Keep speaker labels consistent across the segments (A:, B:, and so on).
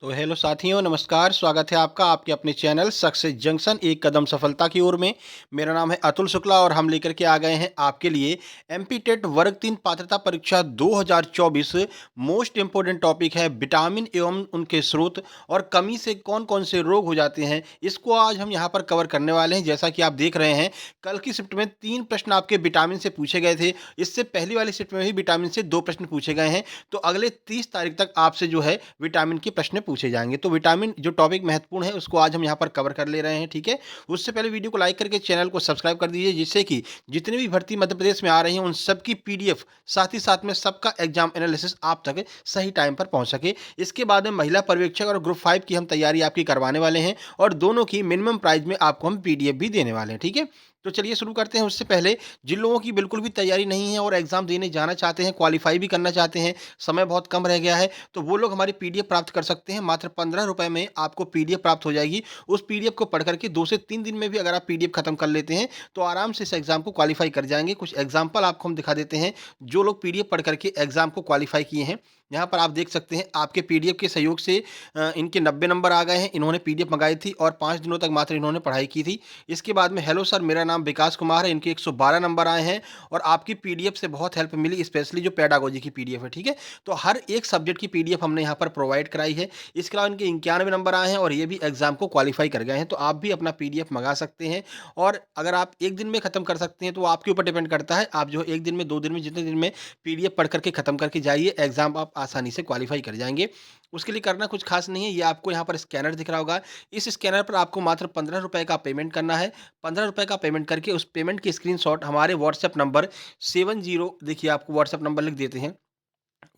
A: तो हेलो साथियों, नमस्कार। स्वागत है आपका आपके अपने चैनल सक्सेस जंक्शन एक कदम सफलता की ओर में। मेरा नाम है अतुल शुक्ला और हम लेकर के आ गए हैं आपके लिए एमपी टेट वर्ग 3 पात्रता परीक्षा 2024। मोस्ट इंपोर्टेंट टॉपिक है विटामिन एवं उनके स्रोत और कमी से कौन कौन से रोग हो जाते हैं। इसको आज हम यहाँ पर कवर करने वाले हैं। जैसा कि आप देख रहे हैं, कल की शिफ्ट में 3 प्रश्न आपके विटामिन से पूछे गए थे। इससे पहली वाली शिफ्ट में भी विटामिन से 2 प्रश्न पूछे गए हैं। तो अगले 30 तारीख तक आपसे जो है विटामिन के प्रश्न पूछे जाएँगे। तो विटामिन जो टॉपिक महत्वपूर्ण है उसको आज हम यहाँ पर कवर कर ले रहे हैं, ठीक है? उससे पहले वीडियो को लाइक करके चैनल को सब्सक्राइब कर दीजिए, जिससे कि जितनी भी भर्ती मध्य प्रदेश में आ रही हैं उन सबकी पीडीएफ साथ ही साथ में सबका एग्जाम एनालिसिस आप तक सही टाइम पर पहुँच सके। इसके बाद में महिला पर्यवेक्षक और ग्रुप 5 की हम तैयारी आपकी करवाने वाले हैं और दोनों की मिनिमम प्राइस में आपको हम पीडीएफ भी देने वाले हैं, ठीक है? तो चलिए शुरू करते हैं। उससे पहले जिन लोगों की बिल्कुल भी तैयारी नहीं है और एग्जाम देने जाना चाहते हैं, क्वालीफाई भी करना चाहते हैं, समय बहुत कम रह गया है, तो वो लोग हमारी पीडीएफ प्राप्त कर सकते हैं। मात्र ₹15 में आपको पीडीएफ प्राप्त हो जाएगी। उस पीडीएफ को पढ़ करके 2 से 3 दिन में भी अगर आप पीडीएफ खत्म कर लेते हैं, तो आराम से इस एग्जाम को क्वालीफाई कर जाएँगे। कुछ एग्जाम्पल आपको हम दिखा देते हैं, जो लोग पीडीएफ पढ़ करके एग्जाम को क्वालीफाई किए हैं। यहाँ पर आप देख सकते हैं, आपके पीडीएफ के सहयोग से इनके 90 नंबर आ गए हैं। इन्होंने पीडीएफ मंगाई थी और 5 दिनों तक मात्र इन्होंने पढ़ाई की थी। इसके बाद में हेलो सर, मेरा नाम विकास कुमार है, इनके 112 नंबर आए हैं और आपकी पीडीएफ से बहुत हेल्प मिली, स्पेशली जो पेडागोजी की पीडीएफ है, ठीक है? तो हर एक सब्जेक्ट की पीडीएफ हमने यहाँ पर प्रोवाइड कराई है। इसके अलावा इनके 91 नंबर आए हैं और ये भी एग्जाम को क्वालीफाई कर गए हैं। तो आप भी अपना पीडीएफ मंगा सकते हैं और अगर आप 1 दिन में खत्म कर सकते हैं तो आपके ऊपर डिपेंड करता है। आप जो 1 दिन में, 2 दिन में, जितने दिन में पीडीएफ पढ़ करके खत्म करके जाइए, एग्जाम आप आसानी से क्वालीफाई कर जाएँगे। उसके लिए करना कुछ खास नहीं है। ये आपको यहाँ पर स्कैनर दिख रहा होगा। इस स्कैनर पर आपको मात्र ₹15 का पेमेंट करना है। ₹15 का पेमेंट करके उस पेमेंट की स्क्रीनशॉट हमारे व्हाट्सएप नंबर 70, देखिए आपको व्हाट्सएप नंबर लिख देते हैं।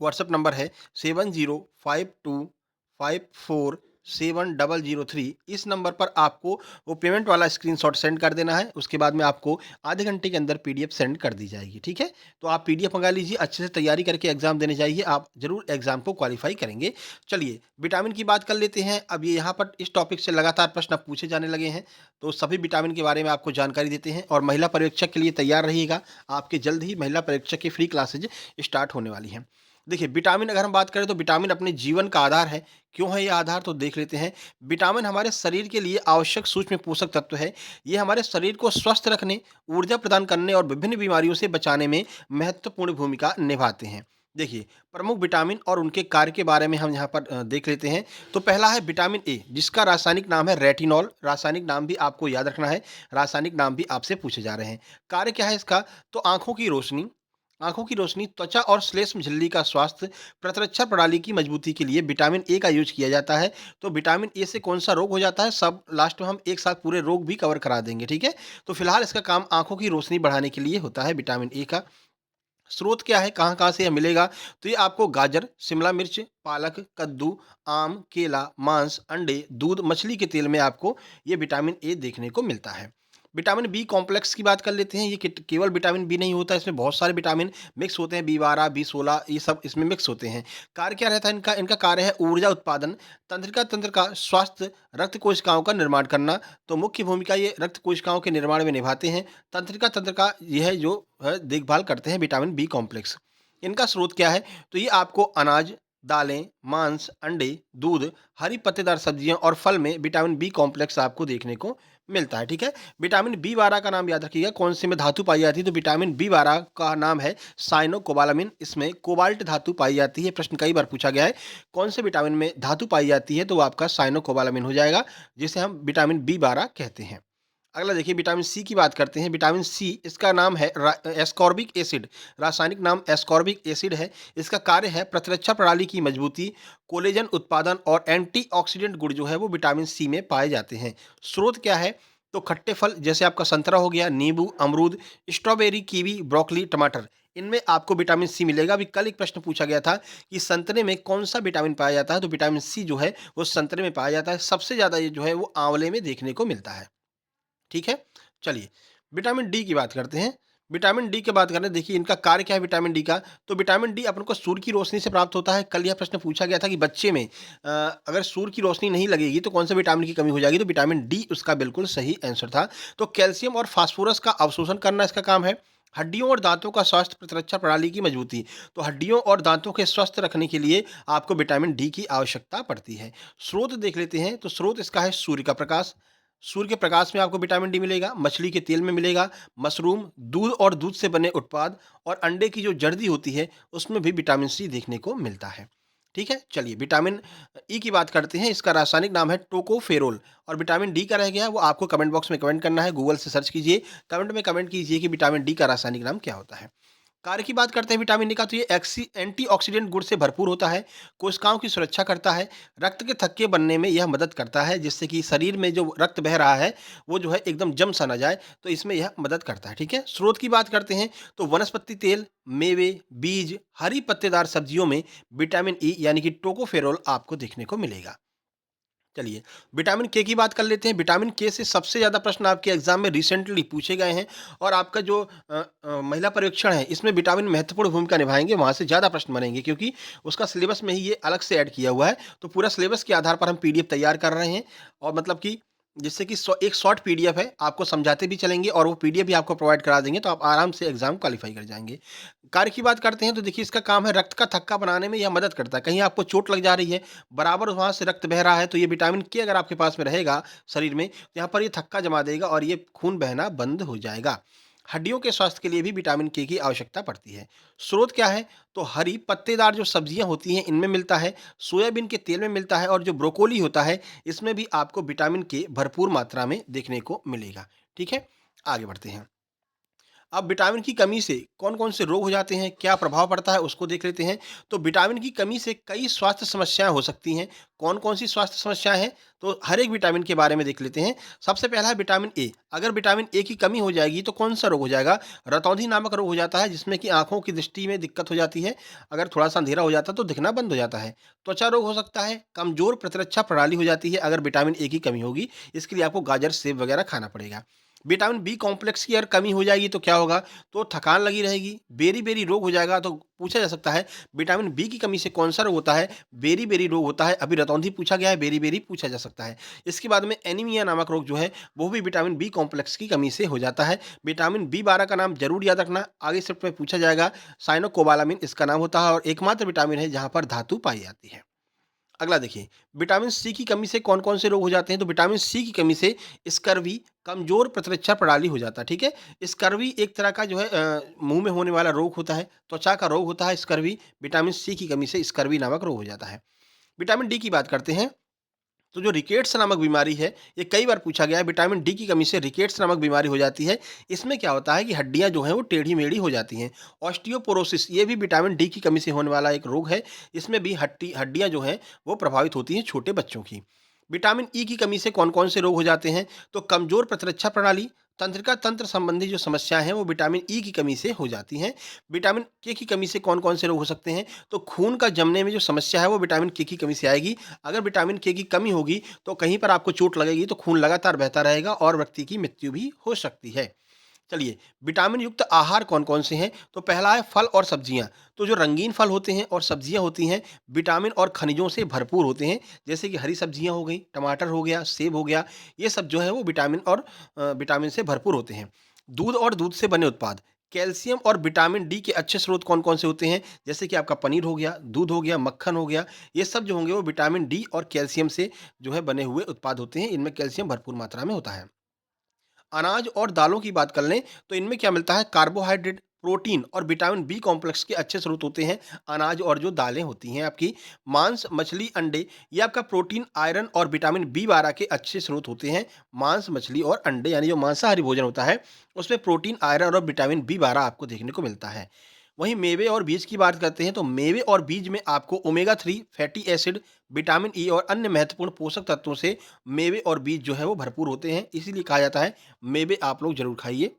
A: व्हाट्सएप नंबर है 7052547003। इस नंबर पर आपको वो पेमेंट वाला स्क्रीनशॉट सेंड कर देना है। उसके बाद में आपको आधे घंटे के अंदर पीडीएफ सेंड कर दी जाएगी, ठीक है? तो आप पीडीएफ मंगा लीजिए, अच्छे से तैयारी करके एग्जाम देने जाइए, आप ज़रूर एग्जाम को क्वालीफाई करेंगे। चलिए विटामिन की बात कर लेते हैं। अब ये यहाँ पर इस टॉपिक से लगातार प्रश्न अब पूछे जाने लगे हैं, तो सभी विटामिन के बारे में आपको जानकारी देते हैं और महिला पर्यवेक्षक के लिए तैयार रहिएगा। आपके जल्द ही महिला पर्यवेक्षक की फ्री क्लासेज स्टार्ट होने वाली हैं। देखिए, विटामिन अगर हम बात करें तो विटामिन अपने जीवन का आधार है। क्यों है ये आधार, तो देख लेते हैं। विटामिन हमारे शरीर के लिए आवश्यक सूक्ष्म पोषक तत्व है। ये हमारे शरीर को स्वस्थ रखने, ऊर्जा प्रदान करने और विभिन्न बीमारियों से बचाने में महत्वपूर्ण भूमिका निभाते हैं। देखिए, प्रमुख विटामिन और उनके कार्य के बारे में हम यहाँ पर देख लेते हैं। तो पहला है विटामिन ए, जिसका रासायनिक नाम है रेटिनॉल। रासायनिक नाम भी आपको याद रखना है, रासायनिक नाम भी आपसे पूछे जा रहे हैं। कार्य क्या है इसका? तो आँखों की रोशनी, त्वचा और श्लेष्म झिल्ली का स्वास्थ्य, प्रतिरक्षा प्रणाली की मजबूती के लिए विटामिन ए का यूज़ किया जाता है। तो विटामिन ए से कौन-सा रोग हो जाता है, सब लास्ट में हम एक साथ पूरे रोग भी कवर करा देंगे, ठीक है? तो फिलहाल इसका काम आँखों की रोशनी बढ़ाने के लिए होता है विटामिन ए का। स्रोत क्या है, कहाँ-कहाँ से यह मिलेगा? तो ये आपको गाजर, शिमला मिर्च, पालक, कद्दू, आम, केला, मांस, अंडे, दूध, मछली के तेल में आपको ये विटामिन ए देखने को मिलता है। विटामिन बी कॉम्प्लेक्स की बात कर लेते हैं। ये केवल विटामिन बी नहीं होता, इसमें बहुत सारे विटामिन मिक्स होते हैं। बी12, बी16, ये सब इसमें मिक्स होते हैं। कार्य क्या रहता है इनका? इनका कार्य है ऊर्जा उत्पादन, तंत्रिका तंत्र का स्वास्थ्य, रक्त कोशिकाओं का निर्माण करना। तो मुख्य भूमिका ये रक्त कोशिकाओं के निर्माण में निभाते हैं। तंत्रिका तंत्र का यह है जो देखभाल करते हैं विटामिन बी कॉम्प्लेक्स। इनका स्रोत क्या है? तो ये आपको अनाज, दालें, मांस, अंडे, दूध, हरी पत्तेदार सब्जियां और फल में विटामिन बी कॉम्प्लेक्स आपको देखने को मिलता है, ठीक है? विटामिन बी12 का नाम याद रखिएगा, कौन से में धातु पाई जाती है? तो विटामिन बी12 का नाम है साइनोकोबालामिन। इसमें कोबाल्ट धातु पाई जाती है। प्रश्न कई बार पूछा गया है, कौन से विटामिन में धातु पाई जाती है? तो वो आपका साइनोकोबालामिन हो जाएगा, जिसे हम विटामिन बी12 कहते हैं। अगला देखिए, विटामिन सी की बात करते हैं। विटामिन सी, इसका नाम है एस्कॉर्बिक एसिड। रासायनिक नाम एस्कॉर्बिक एसिड है। इसका कार्य है प्रतिरक्षा प्रणाली की मजबूती, कोलेजन उत्पादन और एंटीऑक्सीडेंट गुण जो है वो विटामिन सी में पाए जाते हैं। स्रोत क्या है? तो खट्टे फल जैसे आपका संतरा हो गया, नींबू, अमरूद, स्ट्रॉबेरी, कीवी, ब्रोकली, टमाटर, इनमें आपको विटामिन सी मिलेगा। अभी कल एक प्रश्न पूछा गया था कि संतरे में कौन सा विटामिन पाया जाता है? तो विटामिन सी जो है वो संतरे में पाया जाता है। सबसे ज़्यादा ये जो है वो आंवले में देखने को मिलता है। ठीक है? चलिए, विटामिन डी की बात करते हैं। विटामिन डी की बात करें, देखिए इनका कार्य क्या है विटामिन डी का? तो विटामिन डी अपन को सूर्य की रोशनी से प्राप्त होता है। कल यह प्रश्न पूछा गया था कि बच्चे में अगर सूर्य की रोशनी नहीं लगेगी तो कौन से विटामिन की कमी हो जाएगी? तो विटामिन डी उसका बिल्कुल सही आंसर था। तो कैल्शियम और फास्फोरस का अवशोषण करना इसका काम है। हड्डियों और दांतों का स्वास्थ्य प्रतिरक्षा प्रणाली की मजबूती। तो हड्डियों और दांतों के स्वस्थ रखने के लिए आपको विटामिन डी की आवश्यकता पड़ती है। स्रोत देख लेते हैं, तो स्रोत इसका है सूर्य का प्रकाश। सूर्य के प्रकाश में आपको विटामिन डी मिलेगा, मछली के तेल में मिलेगा, मशरूम, दूध और दूध से बने उत्पाद और अंडे की जो जर्दी होती है उसमें भी विटामिन सी देखने को मिलता है। ठीक है, चलिए विटामिन ई की बात करते हैं। इसका रासायनिक नाम है टोकोफेरोल। और विटामिन डी का रह गया, वो आपको कमेंट बॉक्स में कमेंट करना है, गूगल से सर्च कीजिए, कमेंट में कमेंट कीजिए कि विटामिन डी का रासायनिक नाम क्या होता है। कार्य की बात करते हैं विटामिन डी का, तो ये एंटीऑक्सीडेंट गुण से भरपूर होता है, कोशिकाओं की सुरक्षा करता है, रक्त के थक्के बनने में यह मदद करता है, जिससे कि शरीर में जो रक्त बह रहा है वो जो है एकदम जम सा ना जाए, तो इसमें यह मदद करता है। ठीक है, स्रोत की बात करते हैं, तो वनस्पति तेल, मेवे, बीज, हरी पत्तेदार सब्जियों में विटामिन ई यानी कि टोकोफेरोल आपको देखने को मिलेगा। चलिए, विटामिन के की बात कर लेते हैं। विटामिन के से सबसे ज़्यादा प्रश्न आपके एग्ज़ाम में रिसेंटली पूछे गए हैं, और आपका जो महिला पर्यवेक्षण है, इसमें विटामिन महत्वपूर्ण भूमिका निभाएँगे, वहाँ से ज़्यादा प्रश्न बनेंगे, क्योंकि उसका सिलेबस में ही ये अलग से ऐड किया हुआ है। तो पूरा सिलेबस के आधार पर हम पीडीएफ तैयार कर रहे हैं, और मतलब कि जिससे कि एक शॉर्ट पीडीएफ है, आपको समझाते भी चलेंगे और वो पीडीएफ भी आपको प्रोवाइड करा देंगे, तो आप आराम से एग्ज़ाम क्वालीफाई कर जाएँगे। कार्य की बात करते हैं, तो देखिए इसका काम है रक्त का थक्का बनाने में यह मदद करता है। कहीं आपको चोट लग जा रही है, बराबर वहाँ से रक्त बह रहा है, तो ये विटामिन के अगर आपके पास में रहेगा शरीर में, तो यहाँ पर ये थक्का जमा देगा और ये खून बहना बंद हो जाएगा। हड्डियों के स्वास्थ्य के लिए भी विटामिन के की आवश्यकता पड़ती है। स्रोत क्या है? तो हरी पत्तेदार जो सब्जियाँ होती हैं, इनमें मिलता है, सोयाबीन के तेल में मिलता है, और जो ब्रोकोली होता है, इसमें भी आपको विटामिन के भरपूर मात्रा में देखने को मिलेगा। ठीक है? आगे बढ़ते हैं। अब विटामिन की कमी से कौन-कौन से रोग हो जाते हैं, क्या प्रभाव पड़ता है, उसको देख लेते हैं। तो विटामिन की कमी से कई स्वास्थ्य समस्याएँ हो सकती हैं। कौन-कौन सी स्वास्थ्य समस्याएँ हैं? तो हर एक विटामिन के बारे में देख लेते हैं। सबसे पहला है विटामिन ए। अगर विटामिन ए की कमी हो जाएगी तो कौन-सा रोग हो जाएगा? रतौंधी नामक रोग हो जाता है, जिसमें कि आँखों की दृष्टि में दिक्कत हो जाती है। अगर थोड़ा-सा अंधेरा हो जाता है तो दिखना बंद हो जाता है। त्वचा रोग हो सकता है, कमज़ोर प्रतिरक्षा प्रणाली हो जाती है अगर विटामिन ए की कमी होगी। इसके लिए आपको गाजर, सेब वगैरह खाना पड़ेगा। विटामिन बी कॉम्प्लेक्स की अगर कमी हो जाएगी तो क्या होगा? तो थकान लगी रहेगी, बेरी-बेरी रोग हो जाएगा। तो पूछा जा सकता है विटामिन बी की कमी से कौन-सा रोग होता है? बेरी-बेरी रोग होता है। अभी रतौंधी पूछा गया है, बेरी-बेरी पूछा जा सकता है। इसके बाद में एनीमिया नामक रोग जो है, वो भी विटामिन बी कॉम्प्लेक्स की कमी से हो जाता है। विटामिन बी 12 का नाम ज़रूर याद रखना, आगे शिफ्ट में पूछा जाएगा। साइनोकोबालामिन इसका नाम होता है, और एकमात्र विटामिन है जहाँ पर धातु पाई जाती है। अगला देखिए, विटामिन सी की कमी से कौन-कौन से रोग हो जाते हैं? तो विटामिन सी की कमी से स्कर्वी, कमज़ोर प्रतिरक्षा प्रणाली हो जाता है, ठीक है? स्कर्वी एक तरह का जो है मुँह में होने वाला रोग होता है, त्वचा का रोग होता है स्कर्वी। विटामिन सी की कमी से स्कर्वी नामक रोग हो जाता है। विटामिन डी की बात करते हैं, तो जो रिकेट्स नामक बीमारी है, ये कई बार पूछा गया है, विटामिन डी की कमी से रिकेट्स नामक बीमारी हो जाती है। इसमें क्या होता है कि हड्डियाँ जो हैं वो टेढ़ी-मेढ़ी हो जाती हैं। ऑस्टियोपोरोसिस ये भी विटामिन डी की कमी से होने वाला एक रोग है। इसमें भी हड्डियाँ जो हैं वो प्रभावित होती हैं छोटे बच्चों की। विटामिन ई की कमी से कौन-कौन से रोग हो जाते हैं? तो कमज़ोर प्रतिरक्षा प्रणाली, तंत्रिका तंत्र संबंधी जो समस्याएँ हैं वो विटामिन ई की कमी से हो जाती हैं। विटामिन के की कमी से कौन-कौन से रोग हो सकते हैं? तो खून का जमने में जो समस्या है वो विटामिन के की कमी से आएगी। अगर विटामिन के की कमी होगी तो कहीं पर आपको चोट लगेगी, तो खून लगातार बहता रहेगा और व्यक्ति की मृत्यु भी हो सकती है। चलिए, विटामिन युक्त आहार कौन-कौन से हैं? तो पहला है फल और सब्जियाँ। तो जो रंगीन फल होते हैं और सब्जियाँ होती हैं, विटामिन और खनिजों से भरपूर होते हैं। जैसे कि हरी सब्जियाँ हो गई, टमाटर हो गया, सेब हो गया, ये सब जो है वो विटामिन और विटामिन से भरपूर होते हैं। दूध और दूध से बने उत्पाद, कैल्शियम और विटामिन डी के अच्छे स्रोत कौन-कौन से होते हैं? जैसे कि आपका पनीर हो गया, दूध हो गया, मक्खन हो गया, ये सब जो होंगे वो विटामिन डी और कैल्शियम से जो है बने हुए उत्पाद होते हैं। इनमें कैल्शियम भरपूर मात्रा में होता है। अनाज और दालों की बात कर लें, तो इनमें क्या मिलता है? कार्बोहाइड्रेट, प्रोटीन और विटामिन बी कॉम्प्लेक्स के अच्छे स्रोत होते हैं अनाज और जो दालें होती हैं आपकी। मांस, मछली, अंडे, ये आपका प्रोटीन, आयरन और विटामिन बी 12 के अच्छे स्रोत होते हैं। मांस, मछली और अंडे यानी जो मांसाहारी भोजन होता है, उसमें प्रोटीन, आयरन और विटामिन बी 12 आपको देखने को मिलता है। वहीं मेवे और बीज की बात करते हैं, तो मेवे और बीज में आपको omega 3 fatty acid, vitamin E और अन्य महत्वपूर्ण पोषक तत्वों से मेवे और बीज जो है वो भरपूर होते हैं। इसीलिए कहा जाता है मेवे आप लोग ज़रूर खाइए।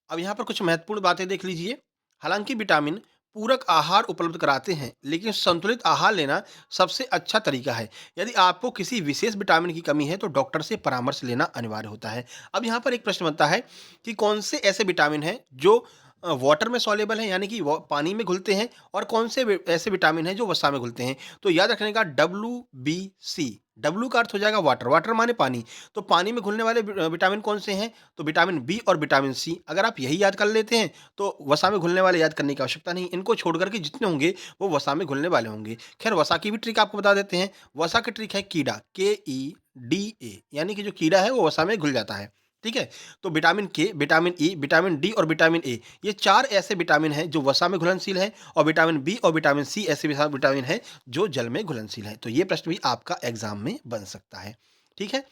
A: अब यहाँ पर कुछ महत्वपूर्ण बातें देख लीजिए। हालाँकि विटामिन पूरक आहार उपलब्ध कराते हैं, लेकिन संतुलित आहार लेना सबसे अच्छा तरीका है। यदि आपको किसी विशेष विटामिन की कमी है, तो डॉक्टर से परामर्श लेना अनिवार्य होता है। अब यहाँ पर एक प्रश्न बनता है कि कौन से ऐसे विटामिन हैं जो वाटर में सॉल्युबल हैं, यानी कि वो पानी में घुलते हैं, और कौन से ऐसे विटामिन हैं जो वसा में घुलते हैं। तो याद रखने का, WBC, डब्ल्यू का अर्थ हो जाएगा वाटर, वाटर माने पानी। तो पानी में घुलने वाले विटामिन कौन से हैं? तो विटामिन बी और विटामिन सी। अगर आप यही याद कर लेते हैं, तो वसा में घुलने वाले याद करने की आवश्यकता नहीं। इनको छोड़ कर के जितने होंगे, वो वसा में घुलने वाले होंगे। खैर वसा की भी ट्रिक आपको बता देते हैं। वसा की ट्रिक है कीड़ा, KEDA, यानी कि जो कीड़ा है वो वसा में घुल जाता है। ठीक है? तो विटामिन के, विटामिन ई, विटामिन डी और विटामिन ए, ये 4 ऐसे विटामिन हैं जो वसा में घुलनशील हैं, और विटामिन बी और विटामिन सी ऐसे विटामिन हैं जो जल में घुलनशील हैं। तो ये प्रश्न भी आपका एग्ज़ाम में बन सकता है। ठीक है?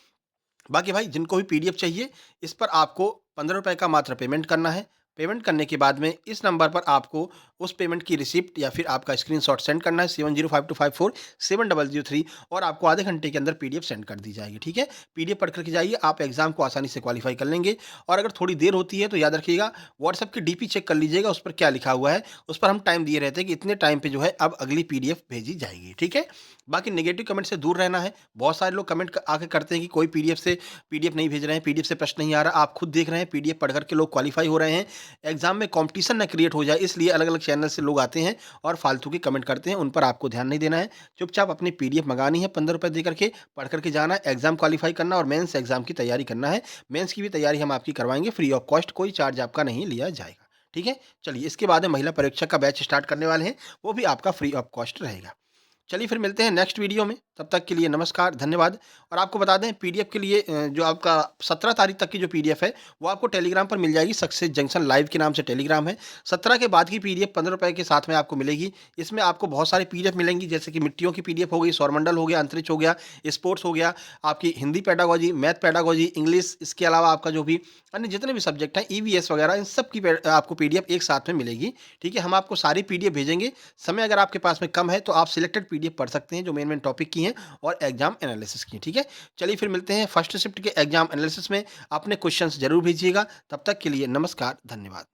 A: बाकी भाई जिनको भी पीडीएफ चाहिए, इस पर आपको ₹15 का मात्र पेमेंट करना है। पेमेंट करने के बाद में इस नंबर पर आपको उस पेमेंट की रिसिप्ट या फिर आपका स्क्रीनशॉट सेंड करना है 7052547003, और आपको आधे घंटे के अंदर पीडीएफ सेंड कर दी जाएगी। ठीक है? पीडीएफ पढ़ कर के जाइए, आप एग्ज़ाम को आसानी से क्वालीफाई कर लेंगे। और अगर थोड़ी देर होती है तो याद रखिएगा, व्हाट्सएप की डीपी चेक कर लीजिएगा, उस पर क्या लिखा हुआ है। उस पर हम टाइम दिए रहते हैं कि इतने टाइम पे जो है अब अगली पीडीएफ भेजी जाएगी। ठीक है? बाकी नेगेटिव कमेंट से दूर रहना है। बहुत सारे लोग कमेंट आके करते हैं कि कोई पीडीएफ नहीं भेज रहे हैं, पीडीएफ से प्रश्न नहीं आ रहा। आप खुद देख रहे हैं पीडीएफ पढ़ कर के लोग क्वालीफाई हो रहे हैं। एग्जाम में कंपटीशन ना क्रिएट हो जाए, इसलिए अलग-अलग चैनल से लोग आते हैं और फालतू के कमेंट करते हैं, उन पर आपको ध्यान नहीं देना है। चुपचाप अपनी पीडीएफ मंगानी है, ₹15 दे करके, पढ़ करके जाना है, एग्जाम क्वालीफाई करना और मेंस एग्जाम की तैयारी करना है। मेंस की भी तैयारी हम आपकी करवाएँगे फ्री ऑफ कॉस्ट, कोई चार्ज आपका नहीं लिया जाएगा। ठीक है? चलिए इसके बाद में महिला परीक्षक का बैच स्टार्ट करने वाले हैं, वो भी आपका फ्री ऑफ कॉस्ट रहेगा। चलिए फिर मिलते हैं नेक्स्ट वीडियो में, तब तक के लिए नमस्कार, धन्यवाद। और आपको बता दें पीडीएफ के लिए जो आपका 17 तारीख तक की जो पीडीएफ है, वो आपको टेलीग्राम पर मिल जाएगी। सक्सेस जंक्शन लाइव के नाम से टेलीग्राम है। 17 के बाद की पीडीएफ ₹15 के साथ में आपको मिलेगी। इसमें आपको बहुत सारी पीडीएफ मिलेंगी, जैसे कि मिट्टियों की पीडीएफ हो गई, सौरमंडल हो गया, अंतरिक्ष हो गया, स्पोर्ट्स हो गया, आपकी Hindi pedagogy, math pedagogy, English, इसके अलावा आपका जो भी अन्य जितने भी सब्जेक्ट हैं, ईवीएस वगैरह, इन सब की आपको पीडीएफ एक साथ में मिलेगी। ठीक है? हम आपको सारी पीडीएफ भेजेंगे। समय अगर आपके पास में कम है तो आप सिलेक्टेड पीडीएफ पढ़ सकते हैं जो मेन टॉपिक की हैं और एग्जाम एनालिसिस की। ठीक है? चलिए फिर मिलते हैं फर्स्ट शिफ्ट के एग्जाम एनालिसिस में। अपने क्वेश्चंस जरूर भेजिएगा। तब तक के लिए नमस्कार, धन्यवाद।